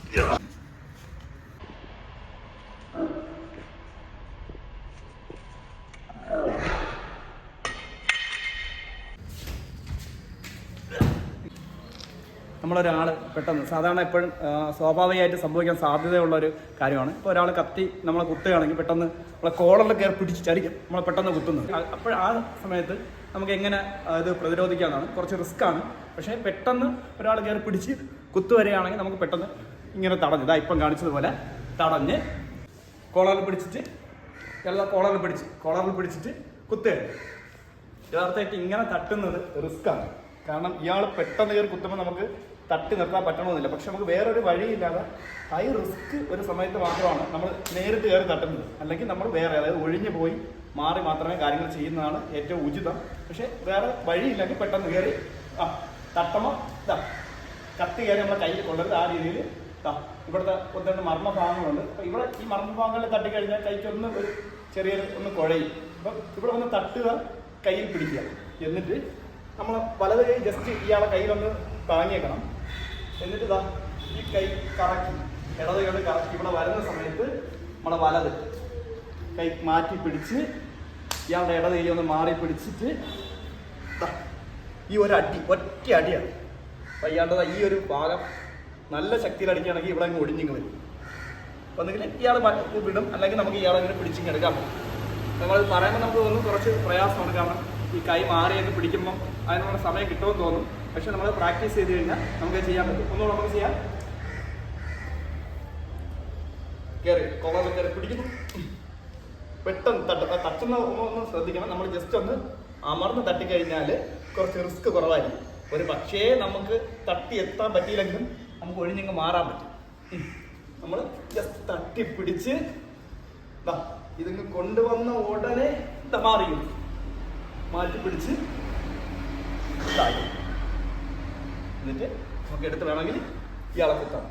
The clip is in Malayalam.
നമ്മളൊരാൾ പെട്ടെന്ന് സാധാരണ എപ്പോഴും സ്വാഭാവികമായിട്ട് സംഭവിക്കാൻ സാധ്യതയുള്ളൊരു കാര്യമാണ്. ഇപ്പോൾ ഒരാൾ കത്തി നമ്മളെ കുത്തുകയാണെങ്കിൽ പെട്ടെന്ന് നമ്മളെ കോളറിൽ കയറി പിടിച്ച് ചരിക്കും നമ്മളെ പെട്ടെന്ന് കുത്തുന്നത്. അപ്പോൾ ആ സമയത്ത് നമുക്ക് എങ്ങനെ ഇത് പ്രതിരോധിക്കാമെന്നാണ്. കുറച്ച് റിസ്ക്കാണ്. പക്ഷേ പെട്ടെന്ന് ഒരാൾ കയറി പിടിച്ച് കുത്തു വരികയാണെങ്കിൽ നമുക്ക് പെട്ടെന്ന് ഇങ്ങനെ തടഞ്ഞ് ഇതാ ഇപ്പം കാണിച്ചതുപോലെ തടഞ്ഞ് കോളറിൽ പിടിച്ചിട്ട് കോളറിൽ പിടിച്ചിട്ട് കുത്തുകയാണ്. യഥാർത്ഥമായിട്ട് ഇങ്ങനെ തട്ടുന്നത് റിസ്ക്കാണ്. കാരണം ഇയാൾ പെട്ടെന്ന് കയറി കുത്തുമ്പോൾ നമുക്ക് തട്ടി നിർത്താൻ പറ്റണമെന്നില്ല. പക്ഷെ നമുക്ക് വേറൊരു വഴിയില്ലാതെ ഹൈ റിസ്ക് ഒരു സമയത്ത് മാത്രമാണ് നമ്മൾ നേരിട്ട് കയറി തട്ടുന്നത്. അല്ലെങ്കിൽ നമ്മൾ വേറെ അതായത് ഒഴിഞ്ഞു പോയി മാറി മാത്രമേ കാര്യങ്ങൾ ചെയ്യുന്നതാണ് ഏറ്റവും ഉചിതം. പക്ഷെ വേറെ വഴിയില്ലെങ്കിൽ പെട്ടെന്ന് കയറി തട്ടുമ്പോൾ ഇതാ കത്തി കയറി നമ്മളെ കയ്യിൽ കൊള്ളരുത്. ആ രീതിയിൽ ഇവിടുത്തെ ഒന്ന് മർമ്മഭാഗങ്ങളുണ്ട്. അപ്പോൾ ഇവിടെ ഈ മർമ്മഭാഗങ്ങളിൽ തട്ടിക്കഴിഞ്ഞാൽ കൈക്കൊന്ന് ഒരു ചെറിയൊരു ഒന്ന് കുഴയും. അപ്പം ഇവിടെ ഒന്ന് തട്ടുക, കയ്യിൽ പിടിക്കുക. എന്നിട്ട് നമ്മൾ വലത് കൈ ജസ്റ്റ് ഇയാളെ കയ്യിലൊന്ന് താങ്ങിയേക്കണം. എന്നിട്ട് ഇതാ ഈ കൈ കറക്കി ഇടത് കൈ കറക്കി ഇവിടെ വരുന്ന സമയത്ത് നമ്മളെ വലത് കൈ മാറ്റി പിടിച്ച് ഇയാളുടെ ഇടത് കൈ ഒന്ന് മാറി പിടിച്ചിട്ട് ഈ ഒരു അടി ഒറ്റ അടിയാണ്. അപ്പം ഇയാളുടെ ഈ ഒരു ഭാഗം നല്ല ശക്തിയിൽ അടിക്കുകയാണെങ്കിൽ ഇവിടെ അങ്ങ് ഒടിഞ്ഞിങ്ങ് വരും. അപ്പം എന്തെങ്കിലും ഇയാൾ വിടും, അല്ലെങ്കിൽ നമുക്ക് ഇയാളെങ്ങനെ പിടിച്ചിങ്ങ് എടുക്കാം. നമ്മൾ പറയുമ്പോൾ നമുക്ക് തോന്നും കുറച്ച് പ്രയാസമാണ്. കാരണം ഈ കൈ മാറിയൊക്കെ പിടിക്കുമ്പം അതിനുള്ള സമയം കിട്ടുമെന്ന് തോന്നും. പക്ഷെ നമ്മൾ പ്രാക്ടീസ് ചെയ്ത് കഴിഞ്ഞാൽ നമുക്ക് ചെയ്യാൻ പറ്റും. ഒന്നുകൂടെ നമുക്ക് ചെയ്യാം. കയറി കോളറിൽ കയറി പിടിക്കുന്നു. പെട്ടെന്ന് തട്ടുന്ന ഒന്ന് ശ്രദ്ധിക്കണം. നമ്മൾ ജസ്റ്റ് ഒന്ന് അമർന്ന് തട്ടിക്കഴിഞ്ഞാൽ കുറച്ച് റിസ്ക് കുറവായിരിക്കും. ഒരു പക്ഷേ നമുക്ക് തട്ടി എത്താൻ പറ്റിയില്ലെങ്കിലും നമുക്ക് ഒഴിഞ്ഞങ്ങ് മാറാൻ പറ്റും. നമ്മൾ ജസ്റ്റ് തട്ടി പിടിച്ച് ഇതിങ്ങ് കൊണ്ടുവന്ന ഉടനെ മാറ്റി പിടിച്ച് എന്നിട്ട് നമുക്ക് എടുത്ത് വേണമെങ്കിൽ ഇയാളെ കുത്താം.